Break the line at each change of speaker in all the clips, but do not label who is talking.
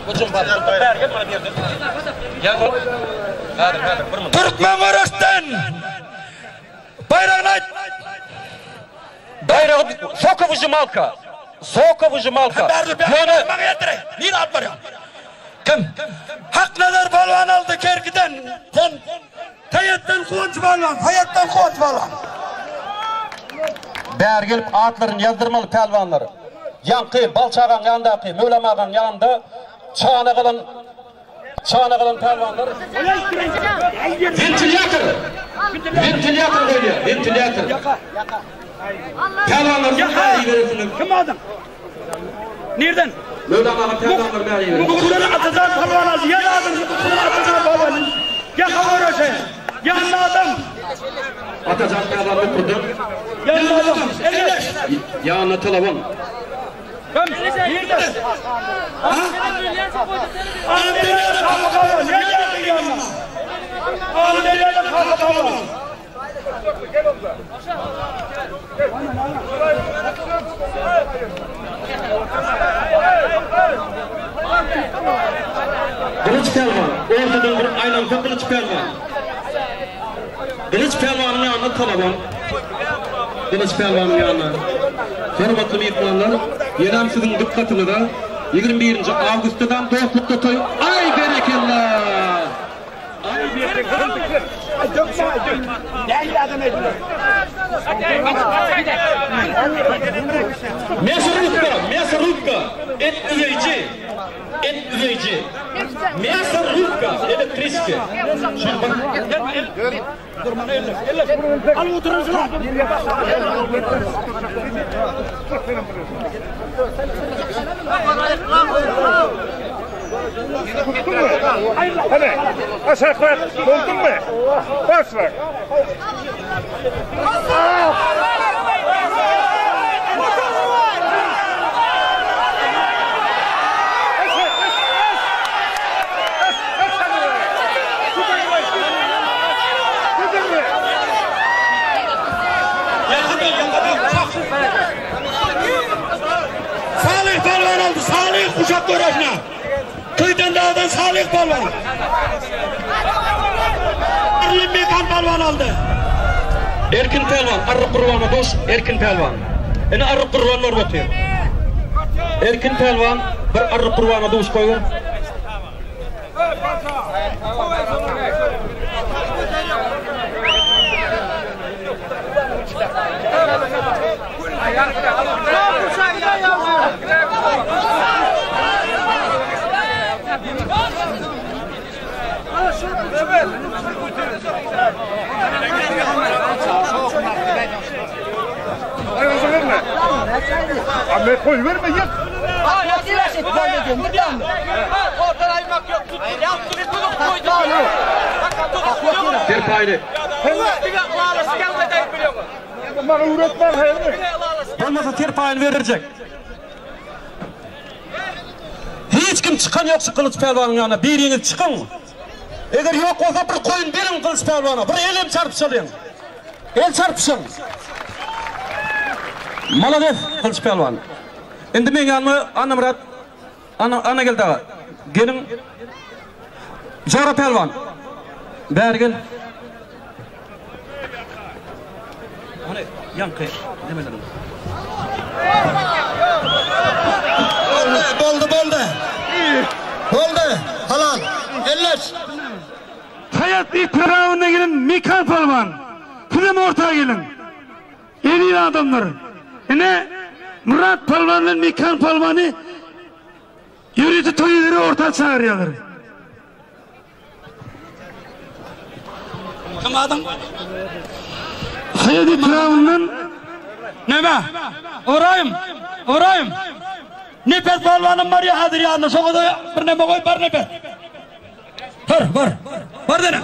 Ucum var. Berge bana verdi. Gel oğlum. Hadi.
Türkmen Oras'tan bayrağını
Bayrağı Sokovucu Malka.
Yani niye at var ya? Kim? Hak Nazar Balvan aldı Kerkiden. Sen hayattan kuvvet balvan.
Bär gelip atların yazdırmalı pelvanları. Yankı, Balçağan yanındaki, Mövlemağan yanında çağına kalan pelvanlar. Ventilatör böyle, ventilatör. Pelvanlar bär verirsiniz.
Kim adam? Nereden?
Mövlemağan pelvanlar bär verirsiniz.
Bu kulağına atacağım pelvan aldı. Ya adam bu kulağına atacağım pelvan. Ya kavara şey. Yanında adam.
Atacağım pelvanı kurdum.
Yanında adam. Evet.
Yanına telefon.
Nereden? Anadolu'ya kalkalım. Ne geldi yanına? Anadolu'ya kalkalım.
Kılıç pelvan. Ortadan bir aylansa kılıç pelvan. Kılıç pelvanın yanına telefon. Kılıç pelvanın yanına. Hürmetli mehmanlar, yenem sizin dikkatini de 21. Ağustos'tan dostlukta toy. Ay berekallah. Ay berekallah. Mesarukka, et üzeyici. Mesarukka, elektriski.
Al oturun şuna.
Hadi aşağı koy. Doldun mu? Bas ver.
Salih Balvan aldı. Salih kuşak uğraşına. Kıyıdan dağdan Salih Balvan. Erlin Mekan Balvan aldı.
Erkin pelvan, arı kurvanı boş, Erkin pelvan. Yine arı kurvanlar batıyor. Erkin pelvan, bir arı kurvanı boş koyun.
Ahmet koy verme yık.
Terpaylı.
Bana üretmen hayırlı.
Olmasa terpayını verecek. Hiç kim çıkan yoksa kılıç pelvanın yanına. Biriniz çıkın. Eğer yok olsa bir koyun verin kılıç pelvana. Bir elim çarpışalım. El çarpışın. Maladev kılıç pelvan. Şimdi men yanıma Anna Murat, Anna geldi ağa. Gelin. Jara pelvan. Bär gel. Hani yankı demelerim.
Oldu. Halal. Elleş.
Hayat itirafına gelin Mekan Palvan. Kızım ortaya gelin. En iyi adamlar. Yine Murat Palvan'la Mekan Palvan'ı yürütü toyları ortaya çağırıyorlar.
Kim adam?
Hayat itirafından
Neme? Uğrayım. Nefes Palvan'ın var ya hazır yanına. Sokuda bir neme koy, bir nefes. Var dene.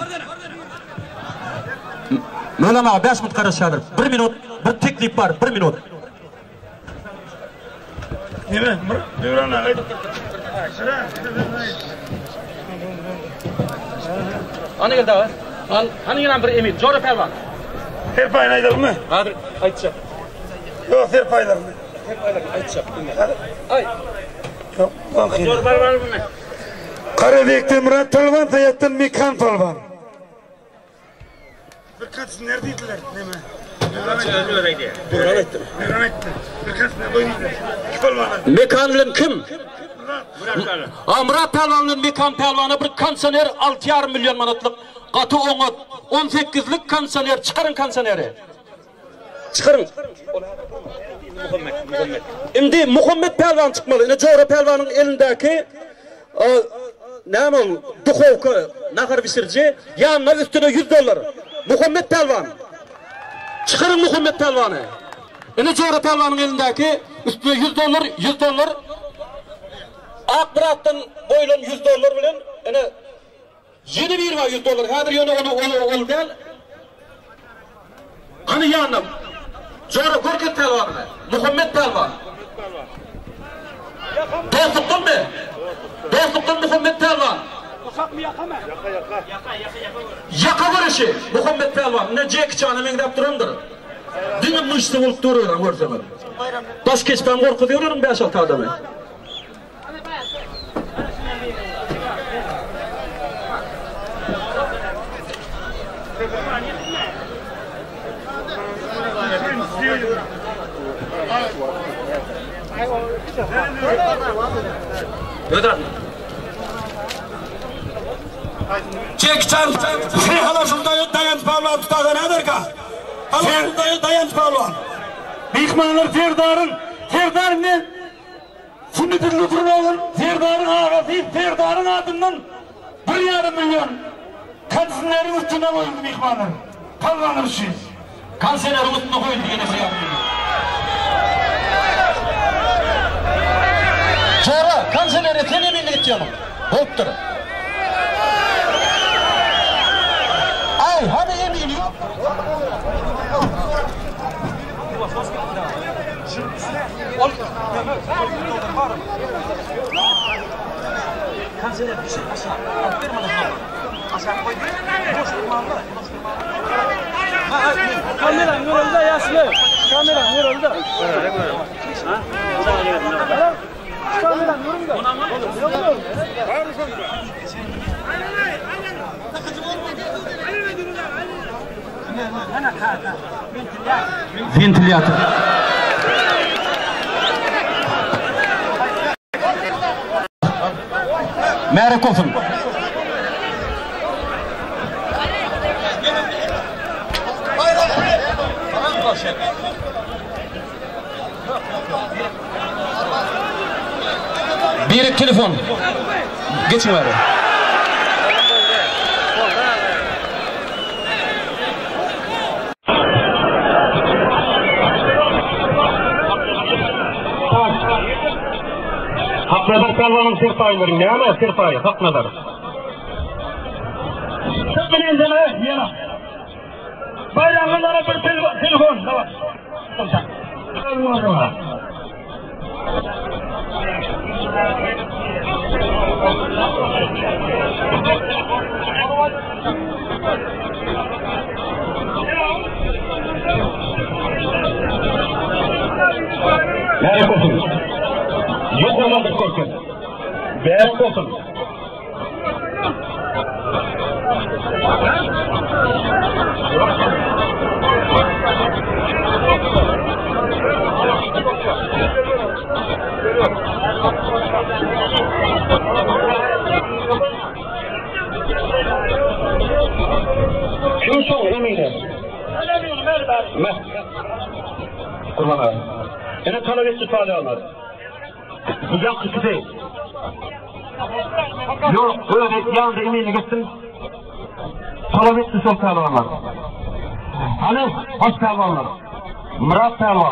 Mölem ağa 5 minut karışadır. 1 minut, bir teklif var, 1 minut.
Neme? Devran
Ana geldi ağa. Hani yine bir emir, Jara pelvan.
her payına gidelim mi?
Hadi, aytacak.
Yok her paylarını.
Aytacak. Ay.
Yok, bakayım.
Jara pelvan mı?
Karabek'te Murat Palvan, Tayat'tan Mekan Palvan. Bir kaçsın neredeydiler? Neme? Mekan etti. Bir kaçsın neredeydiler? İki Palvanlar.
Mekanlın kim? Murat Palvan'ın Mekan Palvanı bir kansener 6,5 milyon manatlık katı 18'lik kansener. Çıkarın kanseneri. Çıkarın. Şimdi Muhammed Palvan çıkmalı. Yine Coğra Palvan'ın elindeki ne var? Duhovka, nakar pişirici. Yanına üstüne $100. Muhammed Palvan. Çıkarın Muhammed Palvan'ı. Yine Coğra Palvan'ın elindeki üstüne $100. Akbırak'tan boylan $100 bilen. Yine yeni bir var $100. Hadir yine onu gel. Hani yanına. Coğra Gorket Palvan'ı. Muhammed Palvan. Dostluktan mı? Dostluktan Muhammed Palvan.
Uşak mı yaka mı?
Yaka var işi. Muhammed Palvan. Ne Jack Chan'ı mengdap durandır. Dünüm mıştı bulup duruyorum her zaman. Taş kespen korku diyorum 5-6 adamı. Neden?
Çekçen, hala şurada dayanç Pavlan tutağı nedir ka? Hala şurada dayanç Pavlan.
Mehmanlar Ferdar'ın sünnetini duralım. Ferdar'ın ağası, Ferdar'ın adından 1,5 milyon. Kanserin üstüne koyuldu mehmanlar. Palvanır şey.
Kanserin üstüne koyuldu yine şey yapmıyor. Sonra kanserleri teneminle gideceğim. Bolup durun. Ay hadi emin yok.
Kanseler bir şey aşağı. Aferin bana. Aşağı koy. Boş durma. Kamera yoruldu yaşlı. Kamera yoruldu. Ha? Kamera yoruldu. Ona mı? Yok.
Ventilatör. Merakofun. Bir telefon. Geçin var.
Haknadar Palvan'ın sırtayları ne ama sırtayı Haknadar. Sakın enzeme yana. Bayramlara bir telefon. Tamam. Nereye koşun? Yok olmadık korkun. Beyaz koşun. Kim son eminim? Kurban abi. Yine talep etti ifade almaz. Bu yakıcı değil. Yok öyle yanında eminim gitsin. Talep etti çok talep Hani hoş talep Murat talep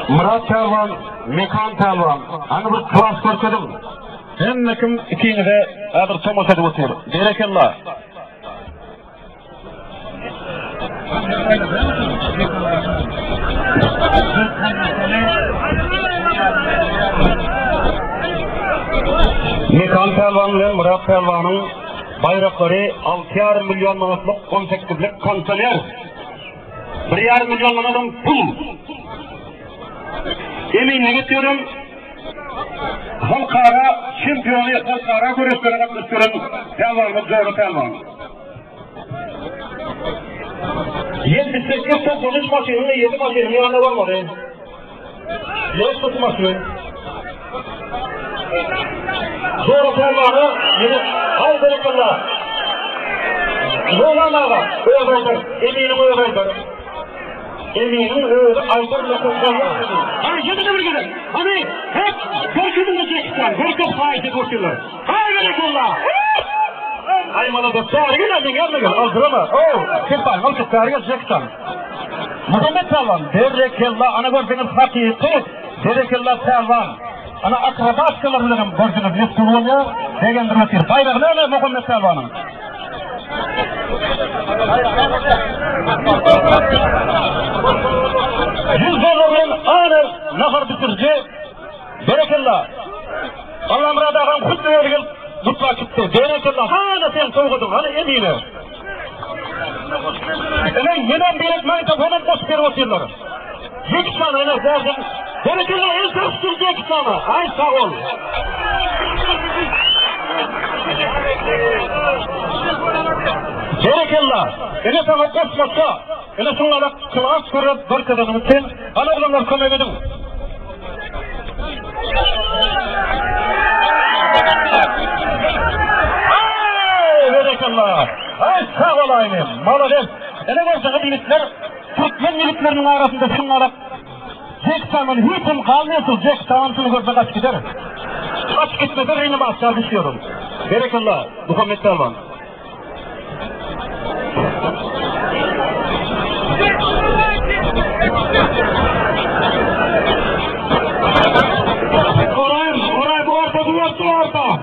Murat Palvan, Mekan Palvan. Hani bir klas korkadım. Hemmekim ikini de adır tomosadu otur. Berekallah. Mekan Palvan ve Murat Palvan'ın bayrakları 6,5 milyon manatlık 18'lik kanseler. 1,5 milyon manatın pul. eminlik ediyorum. Halkara şampiyonu, halkara görüşlerine katılıştırın. Pelvanımız Zorlu Pelvan. 78 topluluş maçının 7 maçının yanında var mı? Yok tutmasın. Zorlu Pelvan'ı hayır bırakırlar. Zorlanlarla öğrendir. Eminim öğrendir. Eminim aydır lakaslarla. Hani şimdi de bir gidelim. Hani hep korkudun da çekişten. Korkup faizi korkuyorlar. Hayır bırakırlar. Ay bana da tarihi geldin gelme gel. Aldırama. Kim paymal ki tarihi geleceksen. Muhammed Pelvan. Derekella ana gördüğünüz hakiki. Derekella Pelvan. Ana akrabat kılırlarım gördüğünüz yıskılıyor ya. Degendir ötür. Bayrak ne öyle Muhammed Pelvan'ın? $100 anı nahar bitirci. Berekallah. Allah murada ağam kutlu yergil mutlu çıktı. Berekallah. Hala sen soğudun. Hala emine. Neden bir etmeyin tabanın boş bir oturları. Yeksanı ne derdim. Berekallah en tartıştırdı yeksanı. Ay sağ ol. Berekallah. Ene sana koşmasa, ene sonra kılaç kurup bir kadının için ana olanlar kömek edin. Ay berekallah. Ay sağ olayım. Malades. Ene varsa militler, Türkmen militlerinin arasında şunlara Ceksan'ın hiçim kalmıyorsun. Ceksan'ın görse kaç gider. Kaç gitmeden reyni bahçar düşüyorum. Berekallah. Muhammed Pelvan. Koray bu orta, bu orta.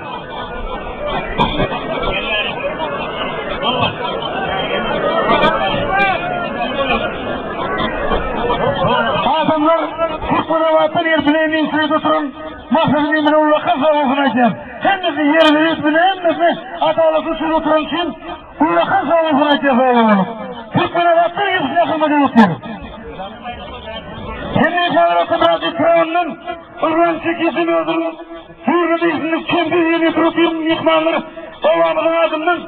Adamlar Kutlu'na vatın yerbileğinin suyu tutun. Mahfezini bile ulla kaza olsun ayacağım. Kendisi yerbileğiniz bile emmesi adalısı suyu tutun için ulla kaza olsun ayacağım. Kutlu'na vatın yerbileğini yakılmaca tutuyorum. Kendi çağrısı Brazil Kağan'ın Irvan çekisini öldürün. Hürriyeti isimli kendi yeni protein yıkmanları Ovamızın adından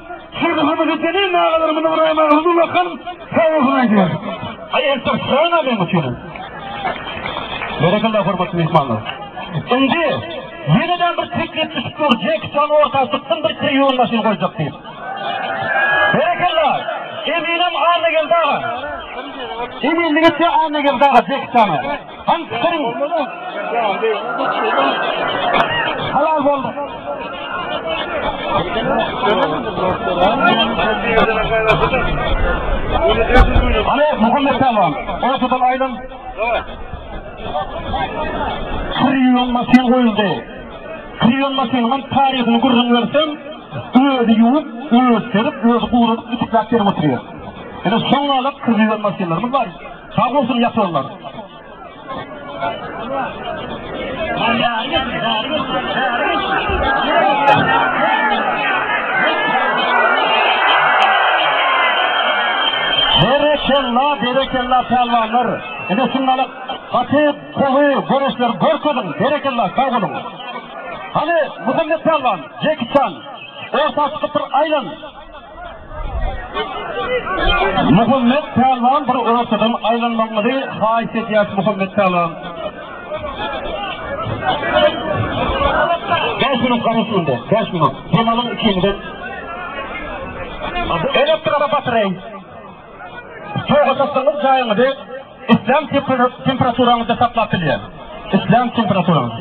Şırkımızı senin ağalarımın uğrayma Huzurla kanım sağ olsun ayacağım. Ay Ertan sağına ben uçuyorum. Berekallah hürmetli ihmanlar. Şimdi yeniden bir teklif çıkıyor. Jackson ortasıktın bir triyon maşını koyacak değil. Berekallah. Eminim ağırına geldi ağa. Eminim ise ağırına geldi ağa Jackson'a. Hangisinin? Halal oldu. Hani Muhammed Pelvan. Ortadan aydın. Triyon maşin koyuldu. Triyon maşinin tarihini kurduğunu versem öyle yuvuk, öyle serip, öyle kuğrup, ütüklatlarım oturuyor. Yani son olarak triyon maşinlerimiz var. Sağ olsun yapıyorlar. Berekallah pelvanlar. Yani şunlara katı, kovu, görüşler, görkudun. Berekallah, sağ olun. Hani Muhammed Pelvan, Jackson, orta sıkıntı aylan. Muhammed Pelvan bir ortadan aylanmaları haysiyet yaş Muhammed Pelvan. Beş minut konuşuldu, 5 minut. Cemal'ın içinde. Elektrikara batırayım. Soğuk atasınız cayınıdır. İslam temperaturanızda saklatılıyor. İslam temperaturanız.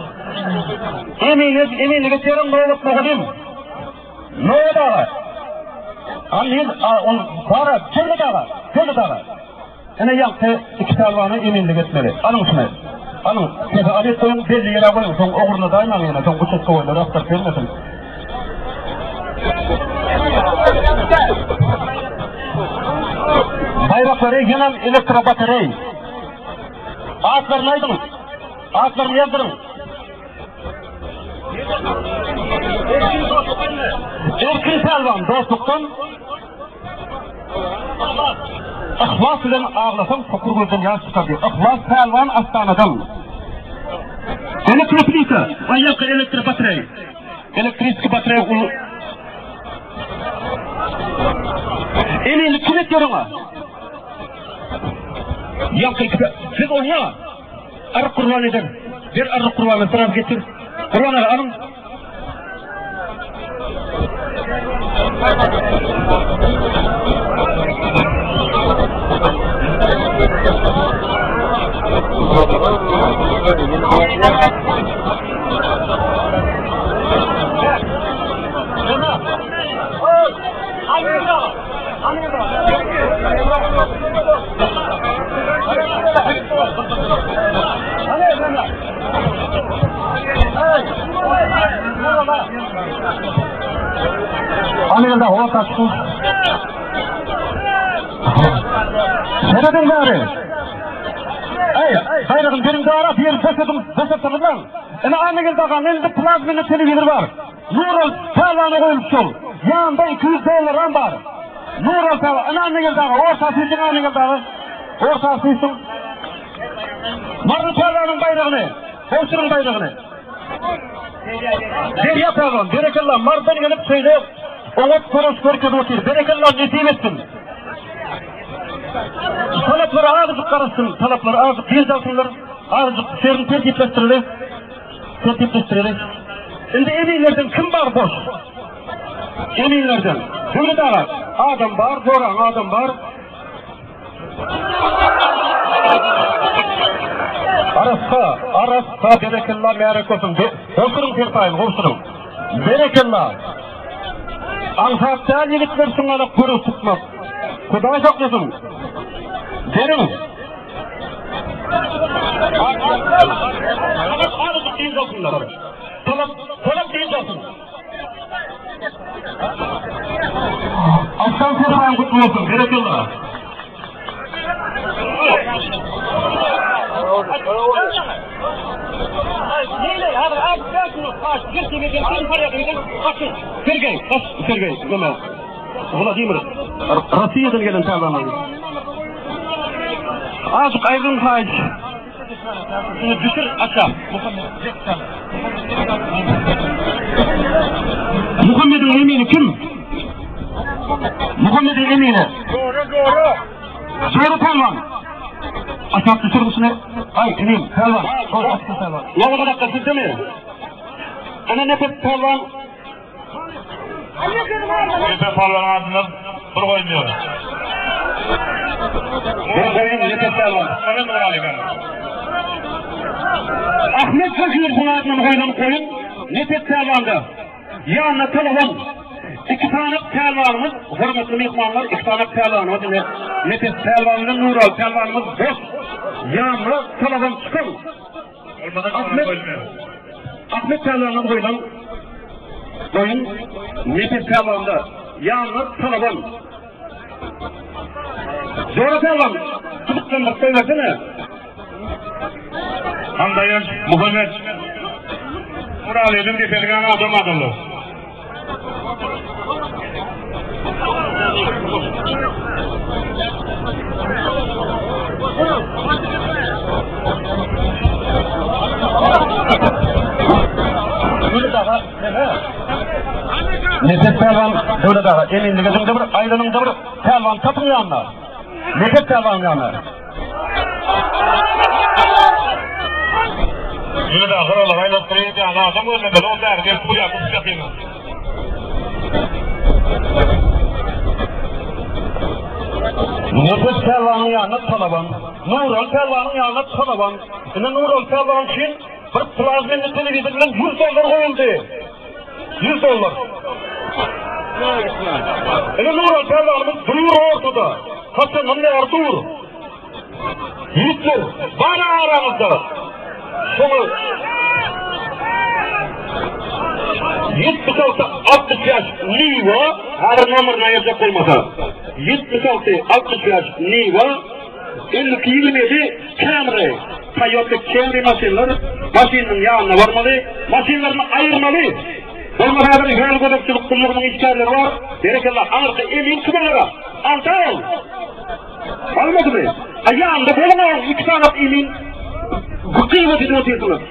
Eminlik etiyorum ne olup muğdim. Ne oldu ağa? Anlayın, para, kirli dağa. Yine yaktı iki pelvanı eminlik etmeli. Alın şunu. Alın. Mesela adet koyun belli yere koyun. Son oğuruna dayanmayın yine. Son uçuk koyunlar. Rastlar vermesin. Bayrakları genel elektrobatarey. Ağaçlarını aydınız. Ağaçlarını yazdırın. Erkin Pelvan dostluktan İhlas ile ağlasam sokur gözden yaş çıkar diyor. İhlas Pelvan Astana'dan. Elektroplita, ayakka elektrobatarey. Elektrikli batarey ulu. Elini kilit yoruna. Yakka siz oya. Arı kurban eder. Bir arı kurbanı taraf getir. Kurbanı alın. Anında hava taştı. Nereden bari? Hayırın benim de ara bir fesatım lan. Anında kan elde plazmini televizör var. Nural Talvan'a koyup sol. Yanında $200 var. Nural Talvan. Anında orta seçin anında. Orta seçin. Nural Talvan'ın bayrağını. Hoşçunun bayrağını. Derya Talvan. Berekallah. Mardan gelip söyle. Oğut soros körkede otur. Berekallah nesip etsin. Talapları ağzıcık karışsın. Talapları ağzıcık. Bir altınlar ağzıcık. Serin tertipleştirilir. Şimdi eminlerden kim var boş? Eminlerden. Şöyle daha adam var, zoran adam var. Arasqa berekallah merak olsun. Hoşurun tertayın, hoşurun. Berekallah. Alhaftal yigitler şunlara kuru tutmaz. Kuday saklasın. Derin. Ağzıcık değil olsunlar. Talap değil olsun. Aslan sermayen kutlu olsun. Berekallah. Sergey, Mehmet. Vladimir. Rusya'dan gelen Talvan'a. Azıcık ayrılın haiz. Şunu düşür aşağı. Muhammed'in emini kim? Muhammed'in emini. Doğru Talvan. Aşağı düşür musun? Ay emin. Talvan. Yavru kadar sizde mi? Ana nefes Talvan.
Nefes Talvan adına bir koymuyor.
Ahmet Fakir bu adının koyduğunu koyun. Nefes Talvan'da. Yanına telefon. İki tane Talvan'ımız, hürmetli mihmanlar, iki tane Talvan'ımız. Nefes Talvan'ın Nural Talvan'ımız boş. Yanına telefon çıkın. Ahmet Talvan'ın koyduğunu koyun. Nefes Talvan'da. Yanına telefon. Doğru Talvan. Tutuklanmak söylesene.
Handayın, Muhammed. Muraliye'den getirgen adam adamlı.
Nefes Talvan, böyle daha eminliğinde bir, aylığında bir Talvan tapın yanına. Nefes Talvan yanına.
Yine de ahıralar aylattırıyor diye adam önünde o derdi pul yapıp yapayım.
Nefes Talvan'ın yanına Talvan. Nural Talvan'ın yanına Talvan. Şimdi Nural Talvan için bir plazmenli televizörden $100 koyuldu. $100. Nural Talvan'ımız duruyor ortada. Hasan'ın ne Artur? Hitler. Bana aramızda. Sonra 76-60 yaş Niva her numarına yazıp olmasa 76-60 yaş Niva 52-27 Camry Toyota Camry maşininin yanına varmalı, maşinlerini ayırmalı. Olma beraber hal kodakçılık kulluğunun işgalleri var. Berekallah anırsa emin kumarlara altı al. Almadı mı? Ayağında bolana iki tane emin bu kıymetini atıyorsunuz.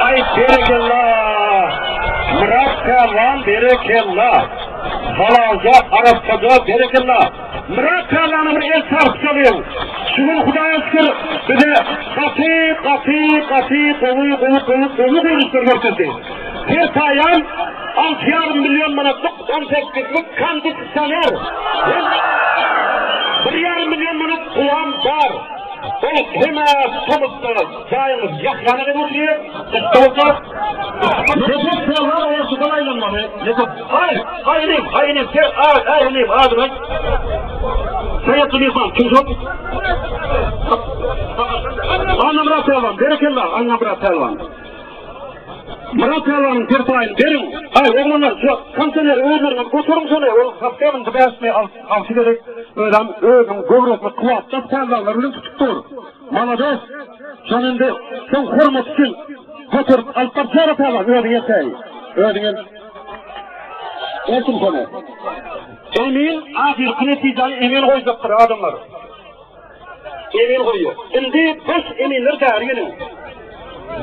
Ay berekallah. Murat Pelvan berekallah. Halalca, Arapçaca berekallah. Murat Pelvan'ı bir el sarıp çalıyor. Şunun Hudaya şükür bize katı kolu gösterdi. Bir sayan 6,5 milyon manatlık 18'lik kondisyoner. 1,5 milyon manat kulağım var. O hemen somutları sayımız yaklanı ve oturuyor. İstolsa. Nefes çallar orası kolaylanmadı. Ayınım. Ağzına. Sayatlı insan. Kim çok? Anna Murat Pelvan. Berekallah. Anna Murat Pelvan. Murat Pelvan'ın tertayını verin. Hayır oğlanlar şu kansener öğrenlerine götürün şöyle. O kaptanın tıbasını alçı gerek. Öğren gövrek kuvvetli Pelvanlar öyle tutup dur. Malades. Sonunda son korumak için götürüp altlar sonra Pelvan. Öğren yeteği. Öğren. Olsun konu. Emin ahir neticeyi emin koyacaktır adamlar. Emin koyuyor. Şimdi boş eminler dağırıyordun.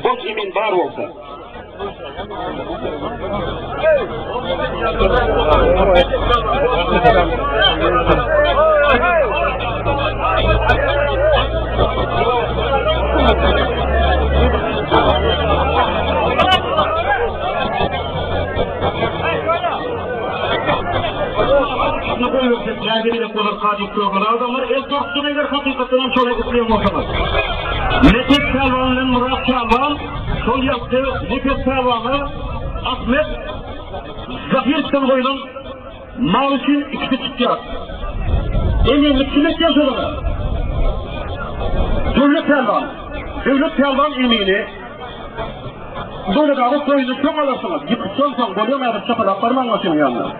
Boş emin var olsa. Ne koyuyorsun? Yergeniyle koyuyor kadim programı. Adamlar el dostluğuna hakikaten şöyle ıslayalım ortamaz. Nefes Pelvan'ın Murat Pelvan sol yaptığı Nefes Pelvan'ı Ahmet Zahir Kılıboy'un Mavuş'un ikisi çıkacak. Eminlik kime ihtiyaç olarak? Devlet Pelvan emini böyle dağıt koyunu çok alırsınız. Yıkışıyorsan koyuyor çapalak parmağın yanına.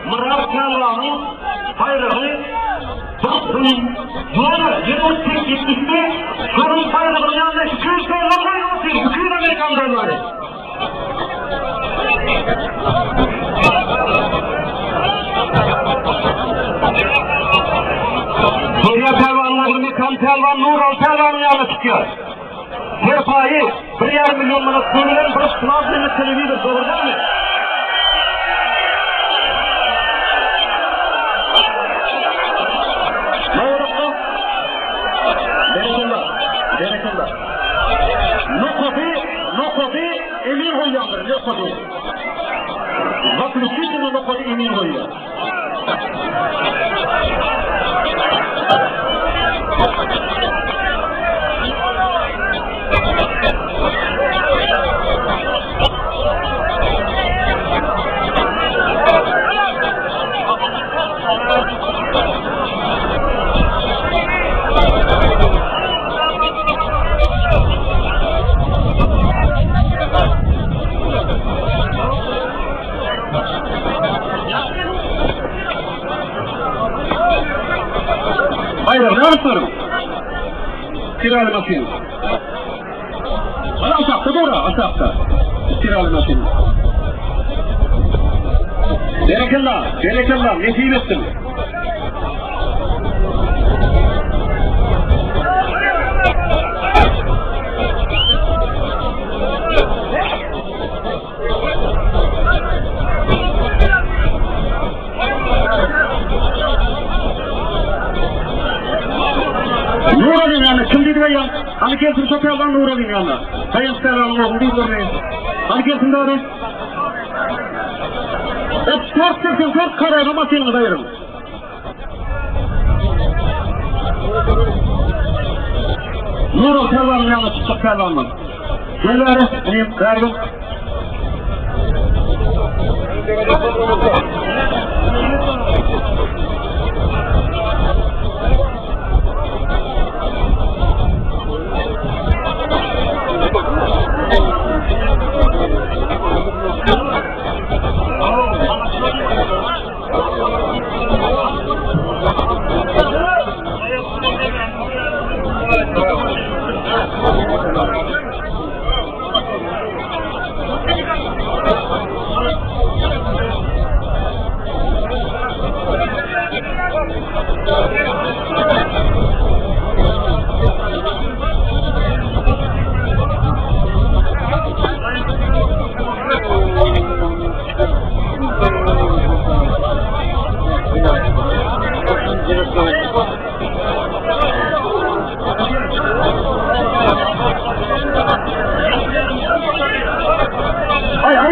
Murat Pelvan'ın bayrağı Bakın, böyle yedek tek gitmişti, şunun bayrağının yanında 200 dolar koyuyorsun, 200 Amerikan doları. Suriye Pelvanları, Mekan Pelvan, Nural Pelvan'ın yanına çıkıyor. Serpayı 1,5 milyon manat koyulan bir sınav meselelidir, doğru değil mi? Berekallah. Nokodi emin koyuyorlar, nokodi. Vaklı sizin nokodi emin koyuyor. Hayır, ne yapıyorum? Kiralı makine. Aşağıda doğru, aşağıda. Kiralı makine. Berekallah, nesip ettim. Nural'ın yanına kim dedi ya? Hani gelsin Sofya'dan Nural'ın yanına. Sayın Steral'ın oğlu değil mi? Hani gelsin doğru. Hep kararı makinini dayırım. Nural Pelvan'ın yanına çıkacak Pelvan'ın. Gel benim verdim.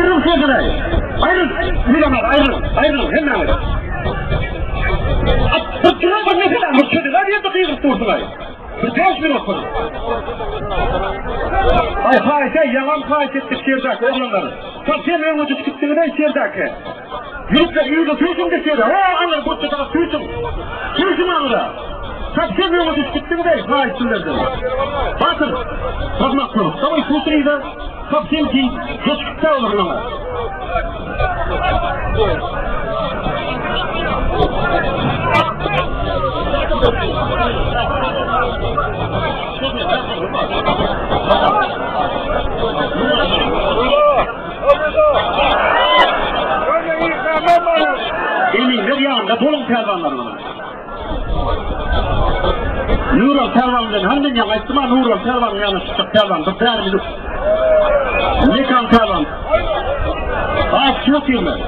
Ayrıl sözüne. Ayrıl. Bilemez. Ayrıl. Hemen ayrıl. Fırtına bak ne kadar mırçadı. Hadi yap bakayım fırtına. Fırtına bir bakın. Ay yalan faiz ettik şehirdeki oğlanları. Kapsiyem en ucuz gittiğinde şehirdeki. Yürütler yürüdü tüysün de şehirde. Anlar bu çıkara tüysün. Tüysün anlara. Kapsiyem en ucuz gittiğinde faizsinlerdir. Bakın. Bakmak olur. Ama tüysün iyi de kapsiyem ki geçikte olur ama. Eminler yanında dolun pervanları var. Nural pervanların hemen yan açtıma Nural pervanın yanına çıkacak pervan. Bir minut. Ne kan pervan? Az çok yıllar.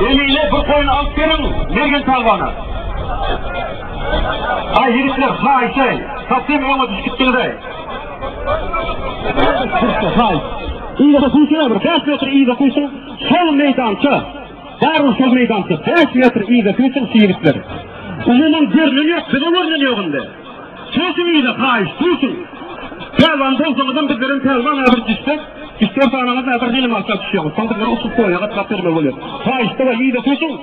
Emine bu koyun askerin mergen talvana. Ay herifler Kapsiyem ama düşküttüğünü de. İyi de kuysun abi. 5 metre iyi de kuysun. Sol meydançı. Darul sol meydançı. 5 metre iyi de kuysun şiirlikleri. Umuman görünün yok. Bir de görünün yok onda. Kuysun iyi de kuysun. Telvan bozulmadan bizlerin telvan abir düşsek. İster tanımız abir dilim alsa düşüyor. Sandıkları usul koyuyor. Kat verme oluyor. Kuysun da iyi de kuysun.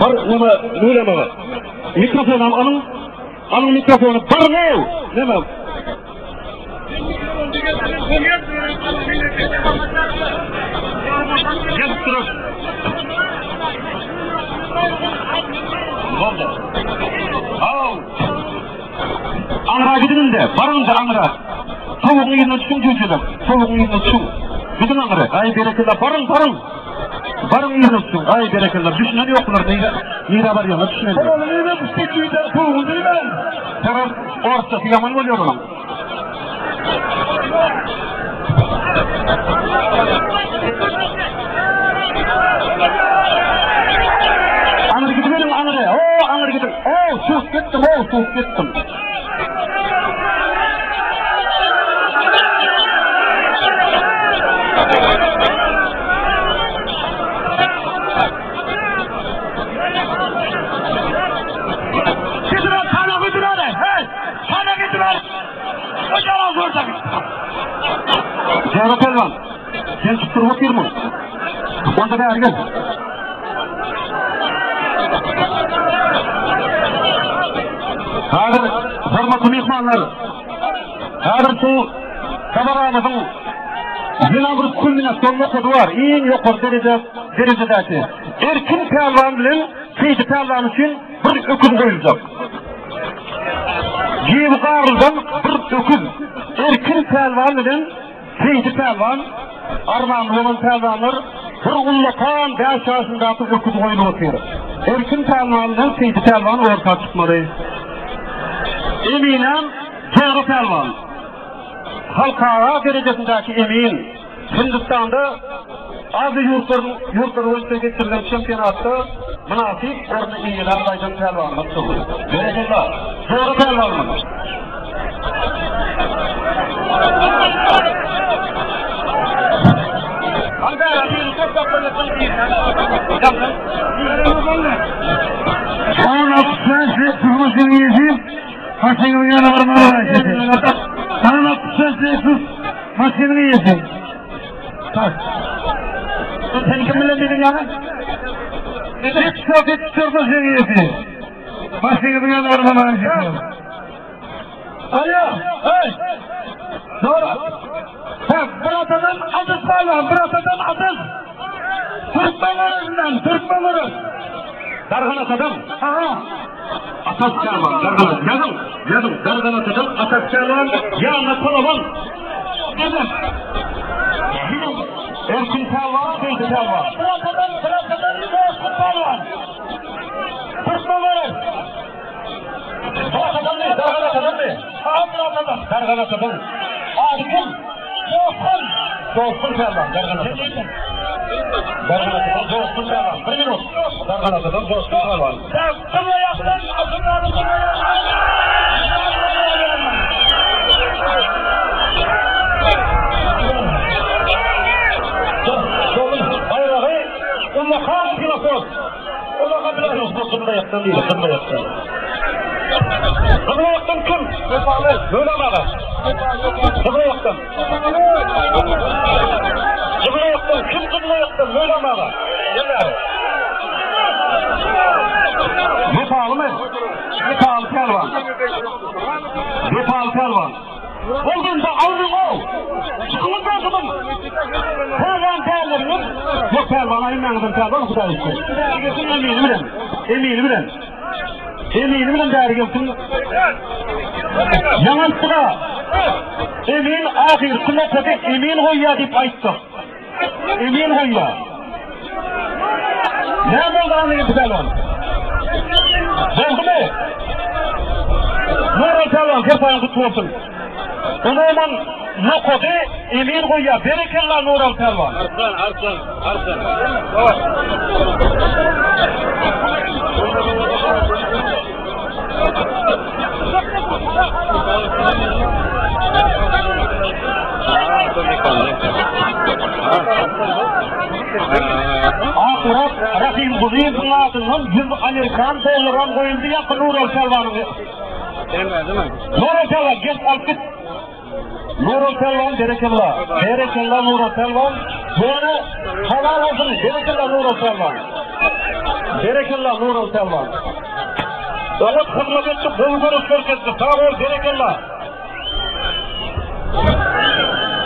Bar nima nima var? Mikrofonum alın mikrofonu. Bar ne var? Gel durun. Oldu. Anra gidin de, barın da anra. Tavuğun yerine çıkın çocuğum. Tavuğun yerine çıkın. Gidin anra. Ay bereketler barın. Barın yerine çıkın. Ay bereketler. Düşünen yoklar. Nira var ya. Düşünen yok. Oğlum neyine bu seçiyden tavuğun değil mi? Terör orta filaman oluyor oğlum. Anır gidelim anır. Anır gidelim. Sus gittim. Cevap Elvan, sen çıktırıp bakıyor mu? Onda da ergen. Hadir, hürmetli mihmanlar. Hadir şu kameramızın zinabır kulminasyonuna kodu var. En yukarı derecedeki. Erkin pelvan bilen Seydi pelvan için bir öküz koyulacak. Ciğer qarıldan bir öküz. Erkin pelvan bilen Seydi pelvan, Arman Roman pelvanlar bir ullakan 5 yaşında atıp öküz koyulup otuyor. Erkin pelvandan Seydi pelvan orta çıkmalı. Eminem Cevri pelvan. Halkara derecesindeki emin. Hindistan'da azı yurtları ölçüde geçirilen şempiyonatı münasip orada iyiler saydan pelvanımız olur. Bereketler. Doğru pelvanımız. Son atışlar tutmasını yiyeceğim. Maçının yanına varmaya başlayacağım. Son atışlar tut. Maçını yiyeceğim. Bak. Sen kim bilen dedin yani? Hiç tutmasını yiyeceğim. Maçının yanına varmaya başlayacağım. Alo. Hey. Doğru. Bak. Buratadan atış var lan. Buratadan atış. Türkmenlerinden. Türkmenleri. Darganasadan. Aha. Ataskarvan. Dargana. Yazım. Darganasadan Ataskarvan. Yanına Kolavan. Dedim. Erkin Pelvan. Beyzi Pelvan. Buratadan. Kurtarvan. Türkmenleri. Buratadan ne? Darganasadan ne? Aha buratadan. Darganasadan. Arkin. Dostun Pelvan. Darganasadan. Darganasadan Dostun Pelvan. Bir minut. Darganasadan Dostun Pelvan. Kırla yaptın. Asımlarını kırla yaptın. Bayrağı. Onunla kan pilafon. Onunla pilafon. Kırla yaptın değil. Kırla yaptın. Kırla yaptın kim? Böyle bana. Kırla yaptın. Kırla yaptın. Kim kırla yaptın? Böyle bana. Yeter. Nepal mı? Nepal Pelvan. Nepal Pelvan. Olduğunda aldın o. Çıkılın bırakın. Pelvan değerlerinin. Bu Pelvan'a inanıdın Pelvan o kadar işte. Eminim bilen değeri gelsin. Yamantığa. Emin ahir sünnetede emin koyya deyip ayttık. Emin koyya. Ne oldu anlayın Pelvan? Oldu mu? Nural Pelvan kırpayın kutlu olsun. O zaman yok oldu, emin koyya. Berekellah Nural Pelvan. Arslan. Akurat Rahim Buzey'in adından 100 Amerikan dolarından koyuldu yaptı Nural Pelvan'ı. Nural Pelvan geç alıp git. Nural Pelvan Berekellah Nural Pelvan. Böyle halal olsun. Berekellah Nural Pelvan. Davut hizmet etti, bulguruz görketti. Sağ ol Berekellah.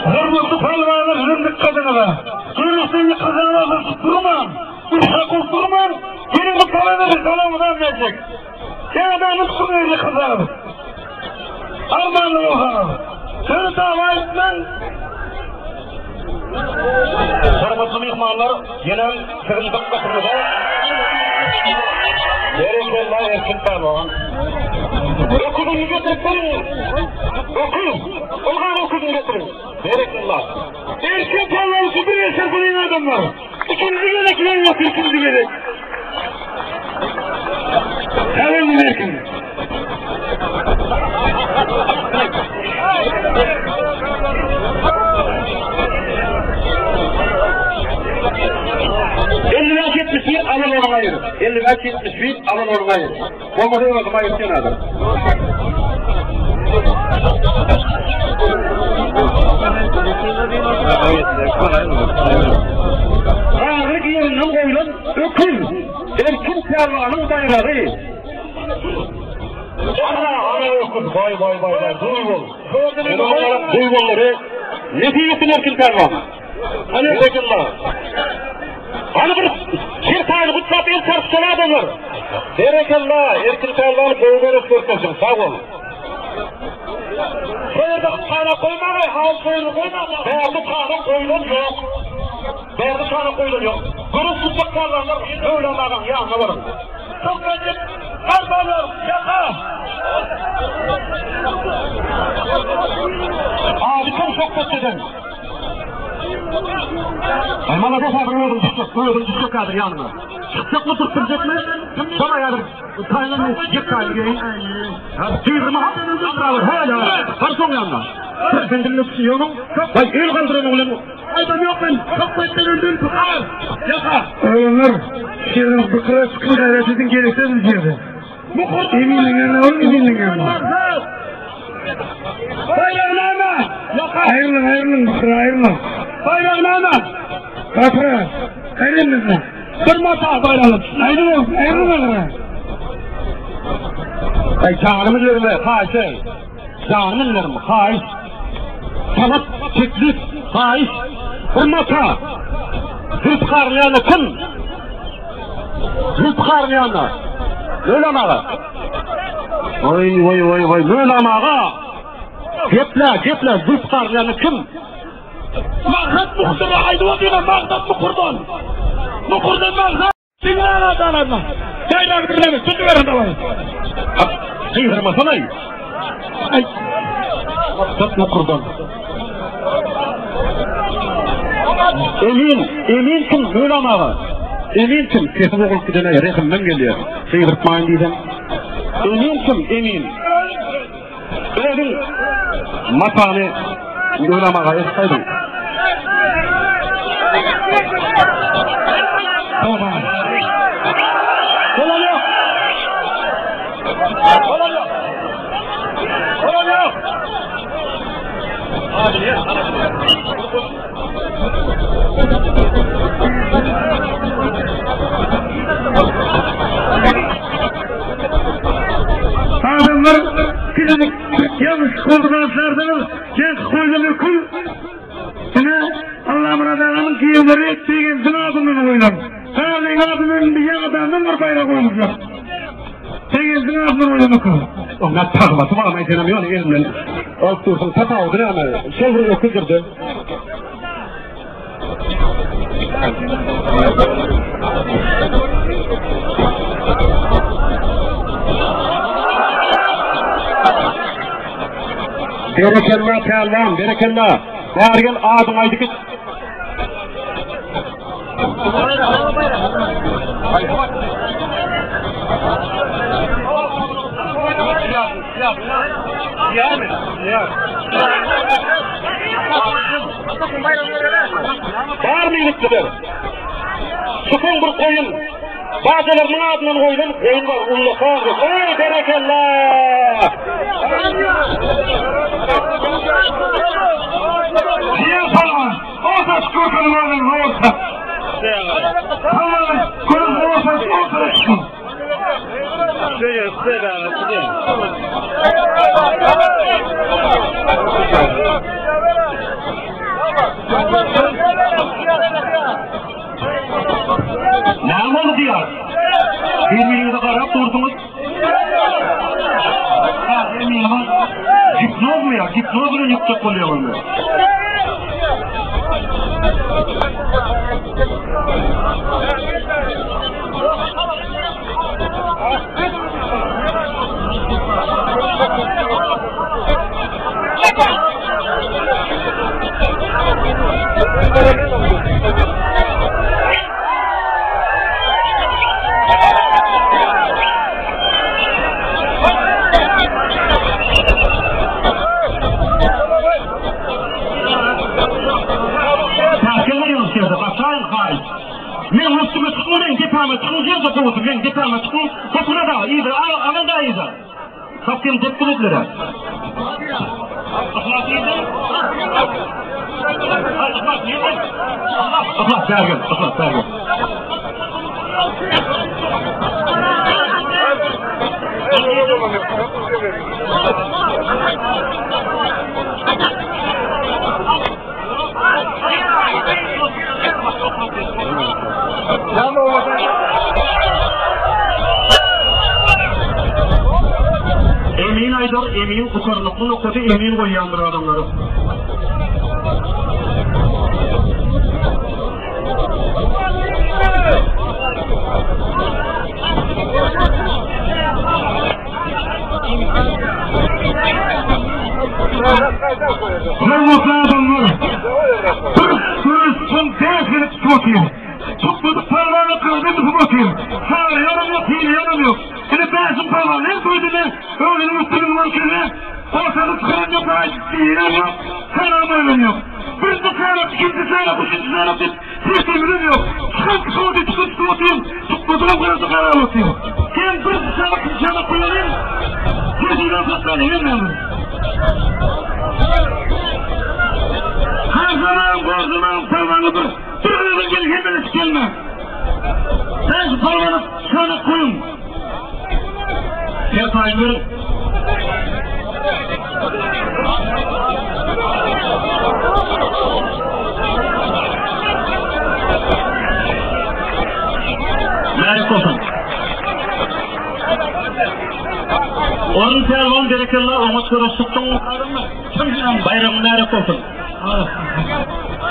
Hürmetli Pelvan'ın hürmet kadını da. Kırmızıyı kazanına tutturman. Uşak tutturman. Yeni bu kalanları salamından verecek. Sen adamın kırmızıyı kazanır. Armanlı oğlanır. Seni dava etmen. Hürmetli mihmanlar genel kırmızı katını da. Berekellah Erkin Pelvan. Okudunu getirin. Okudunu getirin. Berekellah. Erkin Pelvan süpür yaşar bunu adamlar. İkinci gereklerin yok, ikinci gerek. Selam Erkin. Elliler 71 alın onu ayır. 71 alın onu ayır. Olmadı o zaman ayırsın adam. Ağırlık yerinden koyulan ökül. Erkin Pelvan'ın bayrağı. Ana ökül. Vay. Duyguları. Ne diyorsun Erkin Pelvan? Hani Berekellah. Hani bir tane bu çapıyı tartışan adamlar. Berekellah, Erkin Pelvan'ı boğulları sörtmesin, sağ ol. Soyurda kana koymağay, hal soyunu koymağay. Berdi kana koyulun yok. Kırık tutmak karlarlar, öyle olmadan yanına varım. Çok öncük, karbalar, yaka. Abi çok kötüdün. Bana da sabır düşecek kadar yanına. Çıkacak mı tutturacak mı? Bana yardım. Taylan'ın çıkacak kadar gelin. Tüyürümü alır hala. Karson yanına. Sen dinliyorsun yolun. Bak el kaldıran oğlum. Aydan yok ben. Çok bekten öldüm. Tukar. Yaka. Oğlanlar. Şirin bıkıra sıkın gayretinizin gerektiğiniz yerde. Eminle yanına olun eminle yanına. Bayrağına. Yaka. Ayrılın bıkıra ayrılın. Bayrağına. Kapıra. Ayrılın. Kırmata bayrağın. Ayrılın. Ay canımı yerime. Haşe. Canımın yerime. Haş. Sanat, teklif, haş. Kırmata. Rütkarlayanı kim? Rütkarlayanı. Öyle amağa. Vay. Öyle amağa. Geple. Rütkarlayanı kim? Mağdat muhtara haydi vakıyla mağdat muhurdan. Muhurdan mağdat. Sinirler adalarına. Yaylar birlerini tutuverin de var. Sıyırmasana. Ay. Mağdat muhurdan. Emin kim? Böyle amağa. Emin kim? Kesin oğul gidene rekimden geliyor. Sıyırtmayın diyeceğim. Emin kim? Emin. Öyle matanı böyle amağa etsaydın. Tamam. Olan yok. Hadi ya. Adamlar kilidek yanlış koordinatlardınız. Genç koyduğunu kul. Yine Allah'ın adamın giyimleri ettiğin zınadının oynan. Sağlayın adının bir yan adamın var bayrağı koymuşlar. Senin zınadının oyunu kul. Onlar takması var ama edenemiyonu elinden. Alt dursun tata oldu ne ama. Şevri okudurdu. Berekenna pehlivan, berekenna. Dergel adım aydı git. Var mı iliklidir? Çıkın bir koyun. Bazılarının adından koydum, koyun var, ullu kağıdı. Ey berekallah! Niye falan? Olsa çıkıyorsun oğlum, olsa. Tamam, koyun olsa çıkın. Şöyle size anlatayım. Ne oldu diyor? Birbirinize karab durdunuz. Ha, eminim. Hipnoz mu ya? Hipnoz mu yüksek oluyor mu? Men üstüme çıkmayın, gitmeme çıkın, yerce kovusun, men gitmeme çıkın, kopuna da, iyidir, alın da iyidir. Kaptığım tepkilikleri. Aklat iyidir. Aklat iyidir. Aklat, dergin, aklat, dergin. Emin Aydar, emin kukarlıklı noktası emin koyandır adamları. Hırmaklı adamlar. Kapıdan burası karar atıyor. Sen bir sana koyalım. Gözüne tutmayın hemen. Her zaman parmağınızı birbirine gelin hepiniz gelme. Sen şu parmağını şöyle koyun. Yapayım verin. Merak olsun. Onun telefon gerekirler, onu soruştuktan karınlar. Kimden bayramı merak olsun.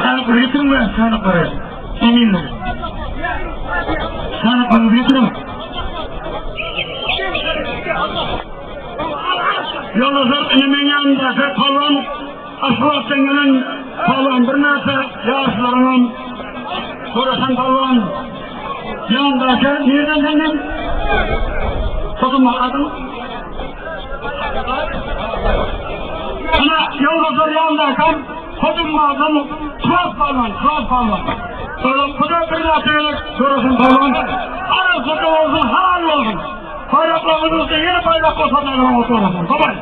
Sana para getirin mi? Sana para. Emin mi? Sana para getirin. Yoluzlar elimin yanında falan asfalttan gelen falan bir neyse yaşlarının sorarsan falan yanındaki nereden geldin? Tutunma adın. Ana yoluzlar yanındayken tutunma adın kral falan. Sonra kuda bir neyse sorarsan falan arası da olsun hal olsun. Bayraklarınızda yeni bayrak olsa da ben oturmasın. Babay.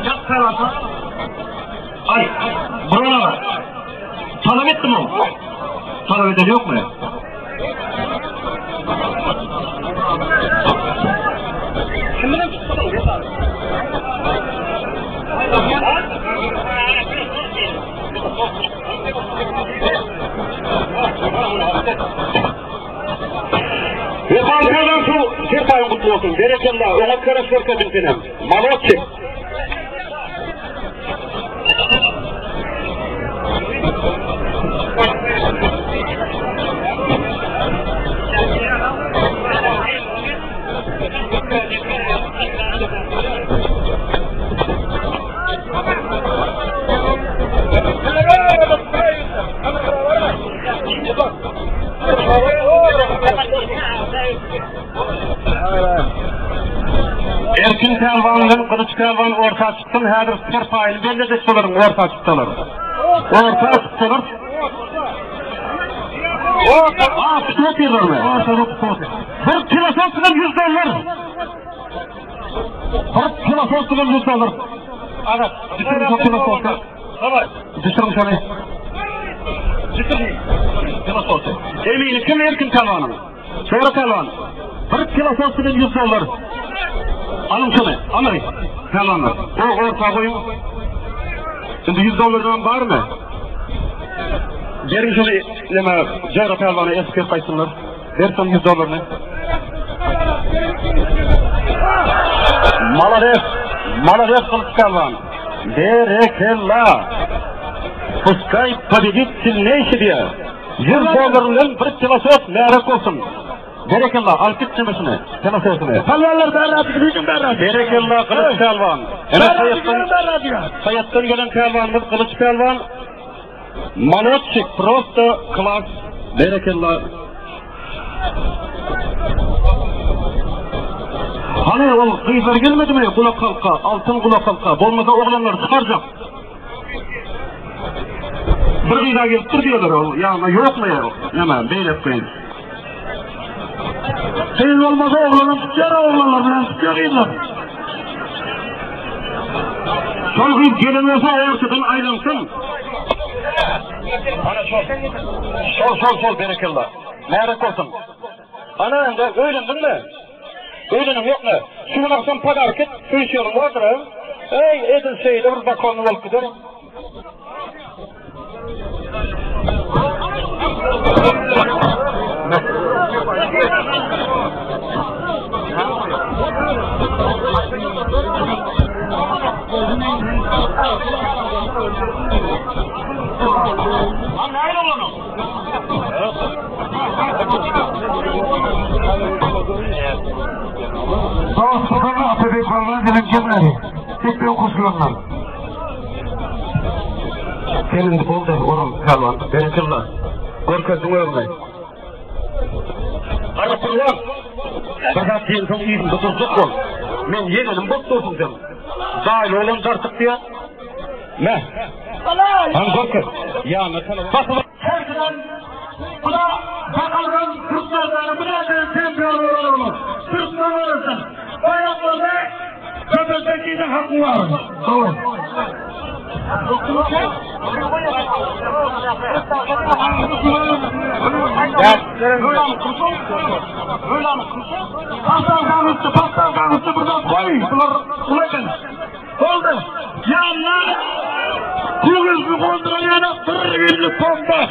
Yat tarafı. Ay, buraya bak. Talep ettim o. Talep eden yok mu? Kimden çıktın?
Yukarıdan su Türkay'ın kutlu olsun. Berekallah. Ona karış verkedin senem. Malotçik. Erkin Pelvan'ın Kılıç Pelvan orta çıktım. Her spor payını belirledik solarım. Orta çıktılar. Orta çıktılar. Spor diyorlar mı? Bir kilososuna $100. Bir kilososuna $100. Evet. Düşürüm kilososuna. Evet. Düşürüm şöyle. Düşürüm. Kilososu. Eminim kim Erkin Pelvan'ın? Sonra Pelvan. Bir kilososuna $100. Alın şunu, alın. Pelvanlar. O orta koyun. Şimdi $100 var mı? Verin şunu, leme, Ceyra Pelvan'a eski kaysınlar. Versen $100'ını. Malares Kılıç Pelvan. Berekallah. Pускай победит сильнейший diye. $100'ın bir kilosos merak olsun. Berekallah, alkıt çemeşini, tenasosunu.
Pelvanlar berrat gideceğim berrat.
Berekallah Kılıç Pelvan. Sayattan gelen Pelvanımız Kılıç Pelvan. Malotçik, просто klas. Berekallah. Hani o kıyılar gelmedi mi? Kulak halka, altın kulak halka. Bolmasa oğlanlar çıkaracak. Bir kıyıda gelip dur diyorlar o. Ya yok mu ya? Hemen beylep koyun. Senin olmasa oğlanın tutuyor, oğlanlar bilen tutuyorlar. Sol kıyıp gelinmese ortadan ayrılsın. Sol berekallah. Merak olsun. Ana öğlendin mi? Öğlenim yok mu? Şunu baksam padarket, su içiyorum vardır ha. Ey edin şeyle bir bakanlı olup gider. Lan nerede oğlum?
Sağ Atabey Pelvan dilim gelmedi. Tek bir okusunlar.
Senin oldu oğlum Pelvan. Berekallah. Korkasın ölmeyin. Hadi Pelvan. Fakat diyen son iyiyim tutursuk ol. Men yeğenim bok olsun sen. Dahil oğlum tartık diye. Ne? Hangi ya mesela basın
bu da bakalım Türklerden bu da temperler olur. Türkler olursun. Bayraklarda köpekteki de hakkı var. Doğru. Pastal kanıtı buradan koy. Ulaşın. Oldu. Yanlar. Kuyuz bir kontrolüne bir pompa.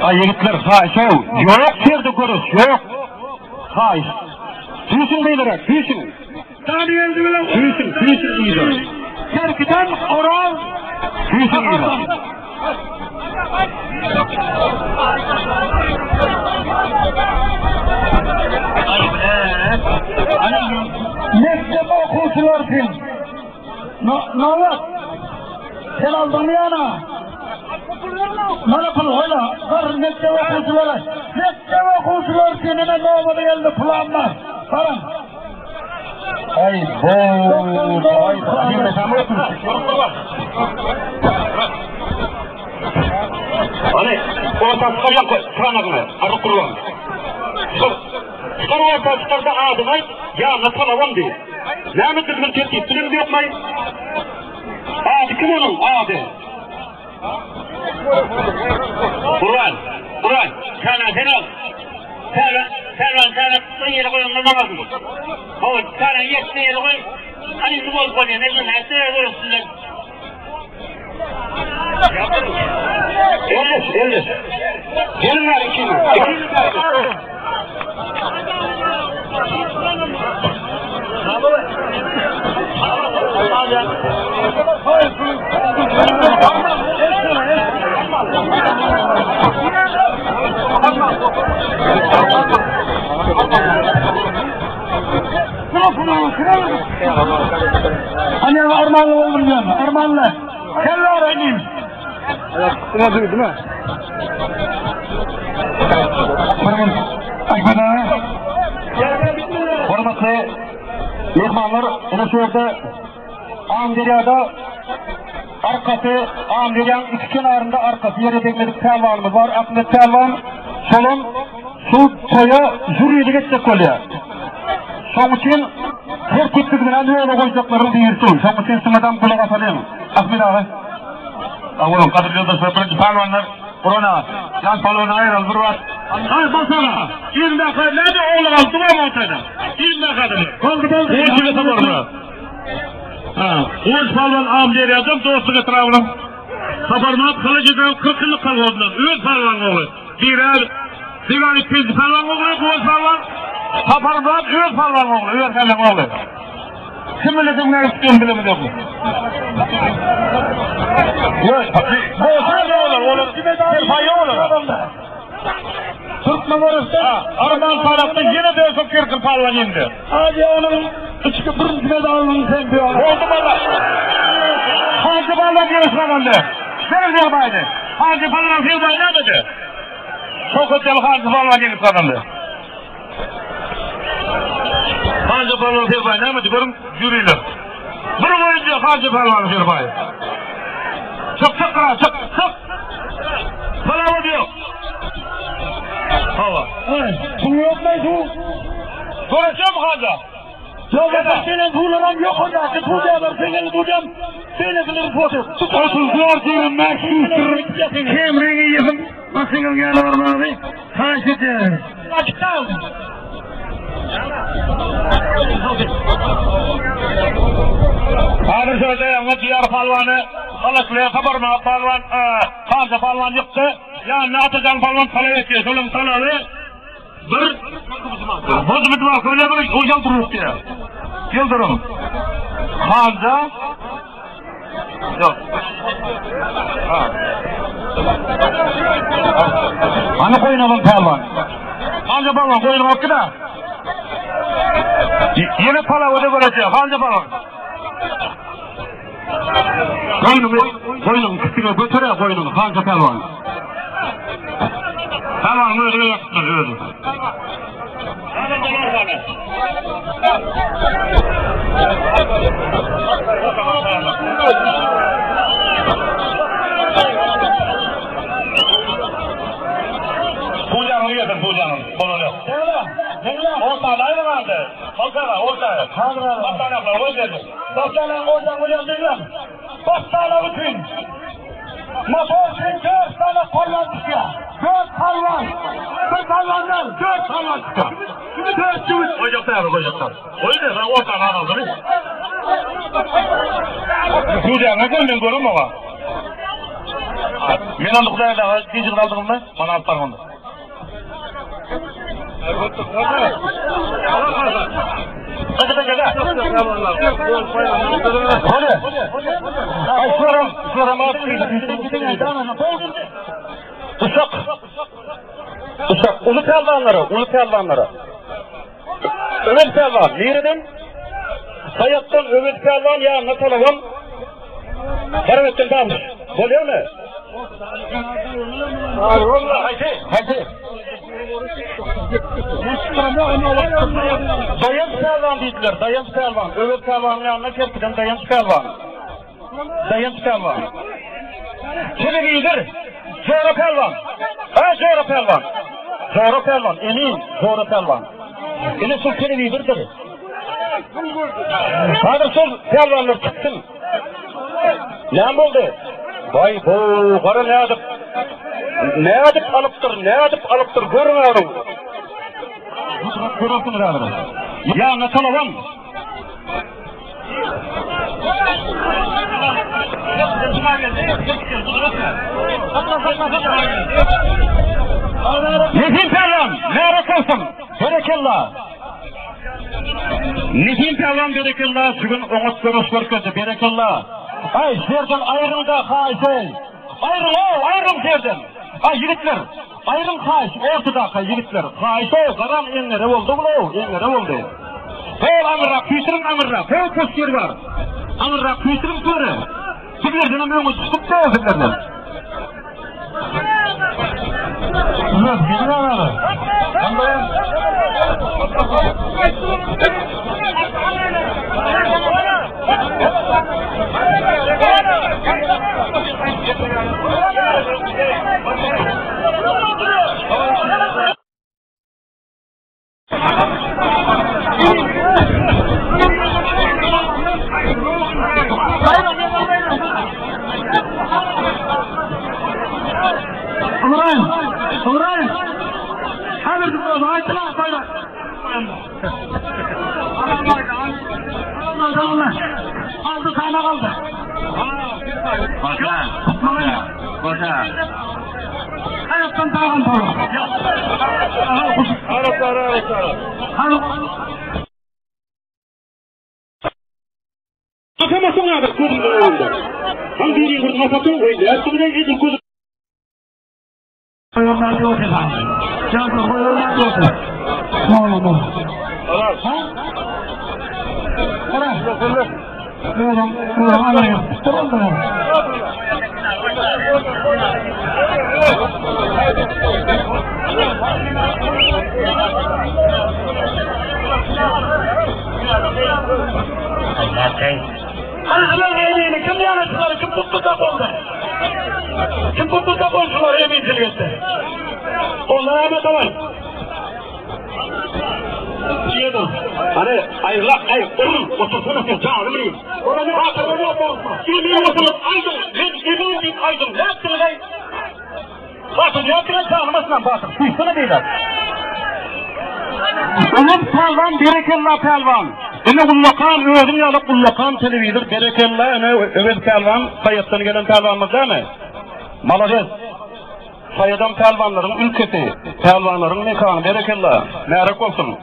Ay yigitler haşo. Yok yerde görüş. Yok. Hayır. Tüysün beyler. Tüysün.
Tanıyeldi bile.
Tüysün iyidir.
Terkiden oral.
Tüysün iyidir.
Mektep okuyucular için. Ne var? Sen aldın mı yana? Bana pul hoyla. Var mektep okuyuculara. Mektep okuyucular için ne olmadı geldi plan var. Varın.
Ay bu. Ay bu. Hani orta çıkaryan koy. Sıranakını. Arı kurulan. Çıkar orta çıkarda adımay. Ya nasıl avam değil. Ne mi kızgın tertip? Bilim de yapmayın. Adı kim onun? Adı. Kur'an. Sana sen al. Sana tutun yeri koyun namazını. Oğul sana yetme yeri koy. Hani su bol koyun. Elin her sene koyusunlar. Eldir. Gelin var ikini.
Hani Armanlı oldum diyorum. Armanlı. Gel öğreneyim.
Buna duydun değil mi? Hormatlı mehmanlar, Eneşehir'de Amderya'da arkası, Amderya'nın iki kenarında arkası yere bekledik pelvanımız var. Ahmet Pelvan, solun su toya jüriyle geçecek oluyor. Son için her tepkidinden öyle koyacaklarını deyirsin. Son için sınadan kulak atalım. Ahmet abi. Oğlum kadar yıldızlar birinci pelvanlar. Korona, yan palona ayrıl, bir var.
Ay basana. 20 dakika nerede oğlum aldı mı ortada? 20 dakikadır. Kaldı.
Bu işi sabır mı?
Oğuz palvan Amderya'dan dostluk etrafına. Saparmat kılıcıdan 40 yıllık kalıyordular. Öz palvan oğlu. Diğer ikinci palvan oğlu, Oğuz palvan. Saparmat öz palvan oğlu, öz palvan oğlu. Kim bilir kimler istiyorum bilemedi yok mu?
Yok.
Bu ne olur? Bir payı olur. Türkmen orası.
Arman tarafta yine de çok kırkın palvan indi.
Hadi onun üçüncü birinci medalının sen bir olur.
Oldu bana. Hacı palvan yarışmadandı. Nerede yapaydı? Hacı palvan filmayı ne dedi? Çok öteli Hacı palvan yarışmadandı. Hacı palvan filmayı ne dedi? Görün jüriler. Bunu boyunca Hacı palvan filmayı. Çık. Palava diyor. Hava.
Bunu yapmayın.
Göreceğim Hacı.
Yok ben senin tuğlanan yok olacak. Tuğlayalar senin tuğlayam. Senin kılır foto. 34 yılın mahsustur. Kemre'yi yıkın. Nasıl geldi var abi? Taşıdı. Açtan.
Hadir sözde yanına diğer palvanı Alıklı'ya kabarma palvan Hacı palvan yıktı. Yani Atacan palvan talep ediyor. Solun talalı bir bozumut var. Öyle bir hocam durur diye. Yıldırım Hacı yok. Hani koyun alın palvan? Hacı palvan koyun hakkı da. Yine palavra göreceğim. Hacı palvan. Koyunum kısıkla götüre koyunum. Hacı palvan. Palvan öyle yaptı.
Pucanı yedim pucanı. Bololu. Ortalayı vardı. Kalkara ortaya. Bastanakla o dedim. Bastanak oradan buraya dedim. Bastanak bütün. Motor için 4 tane palvan çıkıyor. 4 palvan. 4 palvanlar. 4 palvan çıkıyor. 4 çubuk. Koyacaklar. O yüzden ben ortadan aldım. Pucanı ne gördün görün mü var? Men andı Kuday'a da gecik aldım mı? Bana alıp var onda. Hadi gel. Hadi. Ay şuram Uşak. Ulu pelvanları. Ömür pelvan. Nereden? Hayattan ömür pelvan ya nasıl olalım? Karametten dalmış. Oluyor mu? Haydi. Dayan pelvan dediler, dayan pelvan. Öbür pelvanın yanına kerkiden dayan pelvan. Kimi giyilir? Zora pelvan. Zora pelvan. Emin zora pelvan. Yine sul kimi giydirdir. Hadi sul pelvanlar çıksın. Ne oldu? Vay bu kara ne adıp alıptır görün ağrım. Görürsün ağrım. Ya nasıl olalım? Nefim pelvan, ne arasın? Berekallah. Nefim pelvan berekallah, bugün oğuz görüşler kötü, berekallah. Ay serden ayrım da kaysay. Ayrım serden. Ay yigitler. Ayrım kays ortada yigitler. Kaysay garam enlere oldu bu. Hol amırra küytürüm. Hol köşker var. Amırra küytürüm köre. Siglerden ömrümü tutup da siglerden. Ulan gidin ağabey. Uğrayın. Hemen kızım, ayıtla, koyla. Aldı, kaynak aldı. Koşa. Hayattan dağın dolu. Atamasın abi, kuzun dolu. Hangi bir kuzun atatın koydu, üstüne gidin kuzun. Koyunlar yok efendim. Canım koyunlar yok. Ne olur. Ha? Bırak. Buyurun alayım. Durun. Anasının emeğini kim yanıtları, kim tuttuda oldu? Kim tuttuda oldular emeğini? Onlara emek alın. Yedim. Hani ayırlak, otursana sen canım benim. Oranı hakikaten yapma. Yemeği oturup aydın. Ne yaptın lan? Batır, yaptın canımasından batır. Suysana beyler. Onun pelvan, berekallah pelvan. Ene kullakan, özüm yalıp kullakan televizor, berekallah, ene övel pelvan, sayattan gelen pelvanımız değil mi? Malades. Sayıdan pelvanların ülkesi, pelvanların mekanı, berekallah. Merak olsun.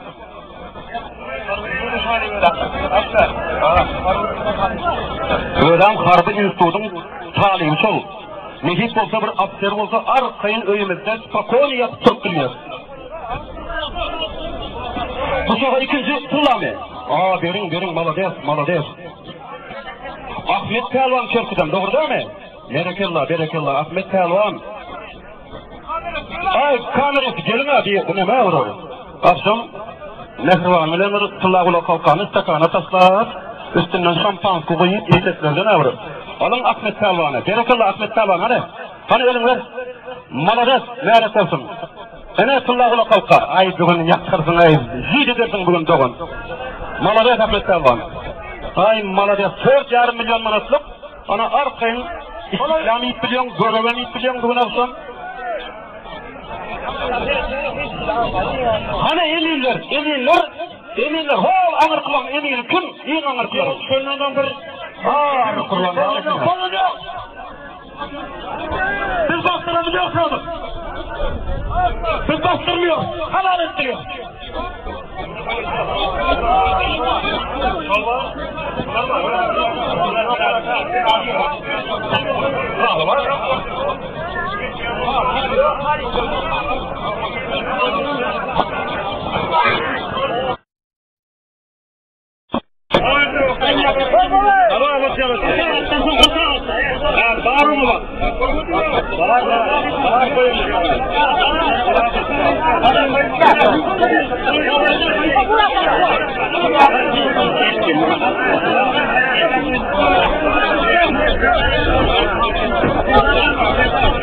Öğren harbi institutun talibi sol. Mehit olsa bir asker olsa arkayın öyümüzde spakoni yapıp tutturuyor. Bu sefer ikinci kullanma. Verin malades. Ahmet Pelvan Çerkiden, doğru değil mi? Berekallah, Ahmet Pelvan. Ay kamerası gelin abi, bu ne mi olur? Akşam
Nehrivan bilen Tullagula kalkanı stakana taslar, üstünden şampan koyup eşeklerden avırır. Alın Ahmet Talvan'a, berekallah Ahmet Talvan hadi. Hani ölümler, malaret, meret olsun. Ene Tullagula kalka, ay bugün yaktırsın ay, jid edersin bugün doğun. Malaret Ahmet Talvan. Ay malaret, 4,5 milyon manatlık, ana arkayın, İslam'ı ip biliyorsun, göreven ip biliyorsun bugün olsun. Hani emirler, hol anır kılan emir kim? İyi anır kılan. Şöyle bir, anır kılan. Biz bastırabiliyoruz. Biz bastırmıyor, halal ettiriyor.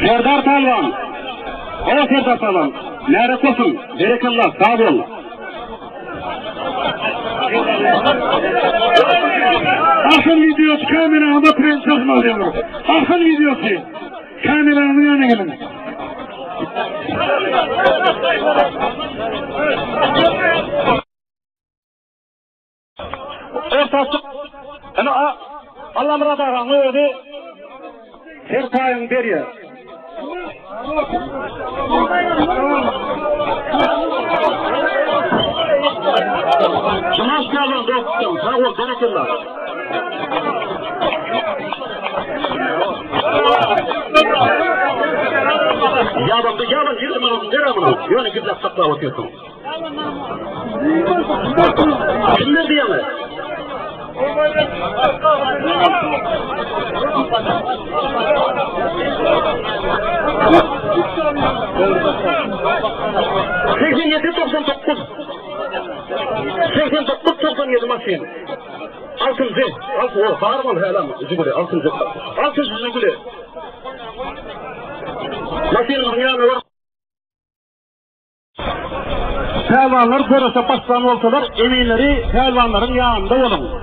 Serdar Talvan, o Serdar Talvan, merak olsun, berekallah, sağ ol. Akın videosu kameramda prens olma diyor. Akın videosu kameranın yanına gelin. Ortası, Allah mıradarın öyle Sertay'ın beriyor. Şumas kalın dostum, sağ ol, berekallah. Yalan, yürüdüm onu, deramını. Yöne güzel sakla bakıyorsun. Kimler diyemez? ...87 masin. Altıncı, o bağırmalı helam, zübüle, altıncı zübüle. Masinin yanı var. Pelvanlar görese başkan olsalar, eminleri pelvanların yanında olun.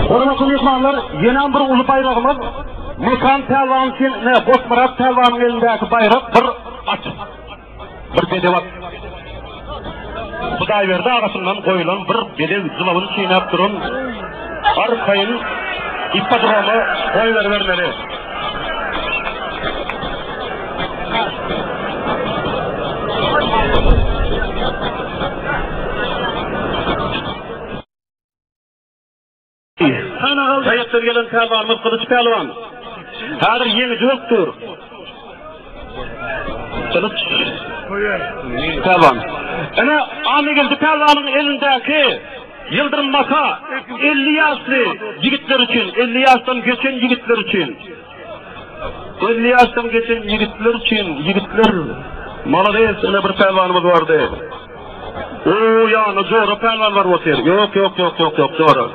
Hormatly mehmanlar, yeni bir ulu bayrağımız Mekan Pelvan için Bosmurat Pelvan'ın elindeki bayrak bir açık. Bir bedevat. Huday verdi arasından koyulan bir bedev zılavını çiğnep durun. Arkayın İppadromu koyver vermeli. Sayıktır gelen pelvanımız Kılıç Pelvan. Hadir yeni yoktur. Kılıç Pelvan. Ana Amigildi Pelvan'ın elindeki Yıldırım Masa 50 yaşlı yigitler için, 50 yaştan geçen yigitler için. 50 yaştan geçen yigitler için, yigitler malades öyle bir pelvanımız vardı. Oo yani zor pelvan var o ser. Yok zor.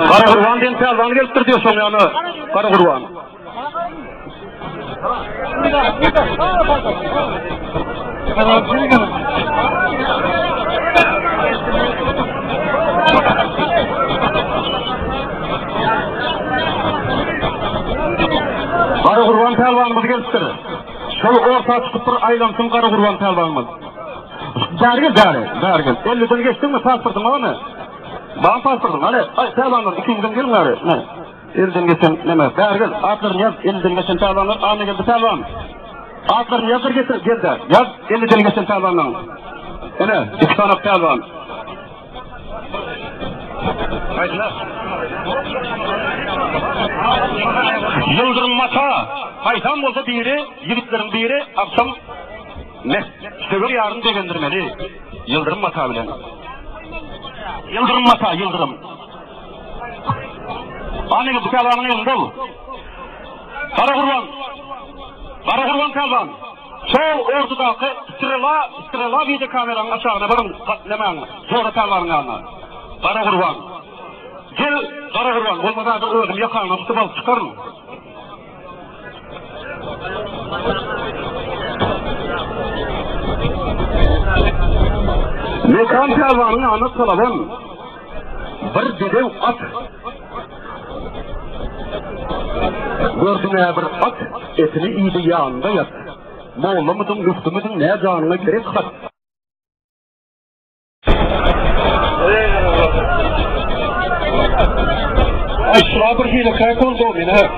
Karagurvan diyen pelvan geliptir diyorsun yani. Karagurvan. Karagurvan pelvanımız geliptir. Şol orta çıkıp bir aylansın Karagurvan pelvanımız. Dergil. 50'den geçtin mi pasportun o ne? Bağım pasportun, hadi. Ay, pelvanlar, 200'den gelin gari. Ne? 50'den geçen, neme? Dergil, atlarını yaz, 50'den geçen pelvanlar, anne geldi pelvan. Atlarını yazdır getir, geldi. Yaz, 50'den geçen pelvanlar. Ne? 2 tane pelvan. Haydiler. Yıldırım Masa, haytan olsa biri, yigitlerin biri, akşam Ne? Söver yarın degendirmeli. Yıldırım mata bilen. Yıldırım mata, yıldırım. Anne bu kalvanın elinde bu. Kara kurban kalvan. Sol ortadaki strela video kameranın aşağına bakın katlemen. Sonra kalvanın yanına. Kara kurban. Gel kara kurban. Olmasa da öldüm yakanına tutup alıp çıkarın. Mekan kalvanın yanına salalım. Bir dedev at. Gördüğüne bir at, etini iyiydi yağında yat. Moğla mıdın, güftü müdün, ne canına gerek kat. Aşağı bir hile kaykol doğru yine.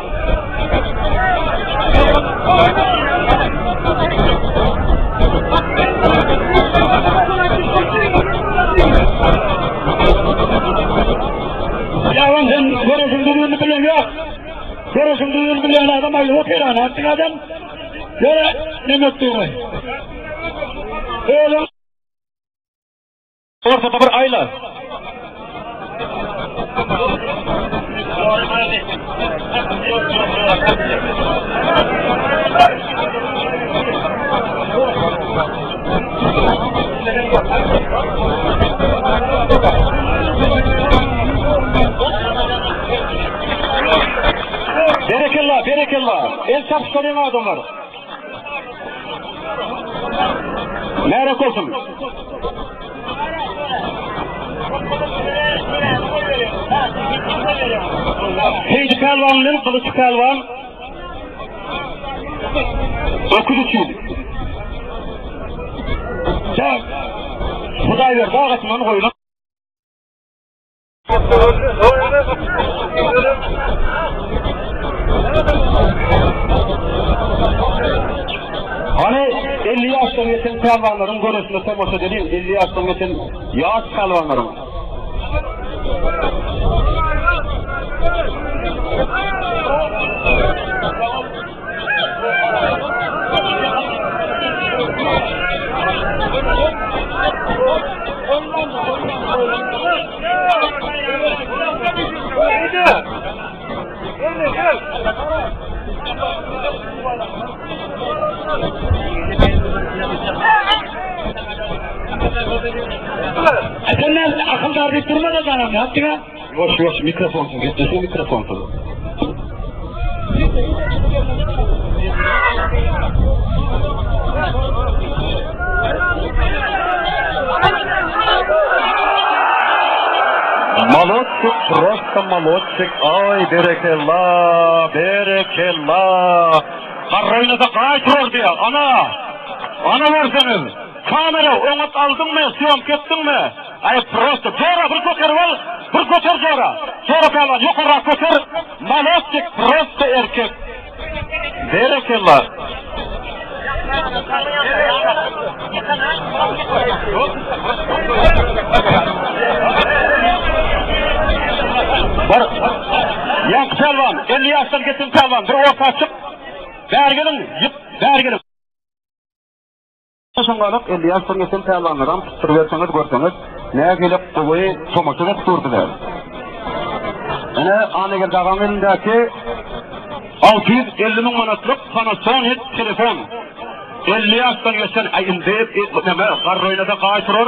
Yalan sen görürsün düğünü bilen yok. Görürsün düğünü bilen adam ayı oturan artık adam. Böyle ne mutluğu. Öyle.
Ortada bir aylar. Berekallah. El çapışlarına adamlar. Merak olsun. Heydi kalvanların kılıç kalvan. Okuluçuydu. Sen Huday ver, dağ katmanı koyun. Hani 50 yaştan geçen kalvanların görüntüsünde teması dediğim 50 yaştan geçen yaş kalvanların.
Senden akıllar bir durma da canım yaptın ha?
Yoş mikrofonsuz geçmesin mikrofonsuz. Молодчик, просто молодчик. Ay berekallah, berekallah. Karrayına da kaç diyor. Ana verseniz. Kamera onu aldın mı, siyom kettin mi? Ay просто, Zora bir koçer var, bir koçer Zora. Zora falan, yukarı koçer. Молодчик, просто erkek. Berekallah. Yak pelvan, 50 yaştan geçen pelvan, bir orta açıp, derginin, derginin. Şunlarlık 50 yaştan geçen pelvanlardan tutturuverseniz görseniz, neye gelip kuvayı somasını tuturdular. Yani Anegel Dağ'ın elindeki 650 manatlık Panasonic telefon. 50 yaştan geçen ayın deyip, karroyla da kaçırır.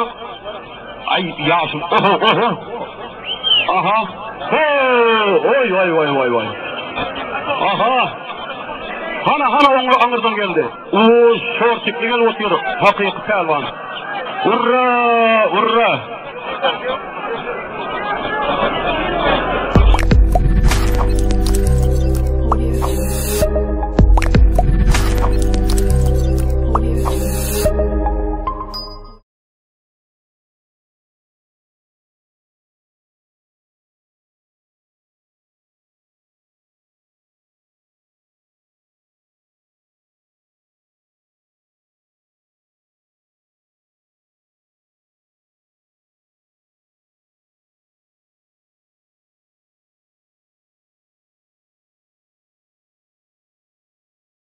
Ay yaşım, aha. Oy. Aha. Hana anırdan geldi. Ooo şortikli gel oturuyor. Hakiki pelvan. Urra.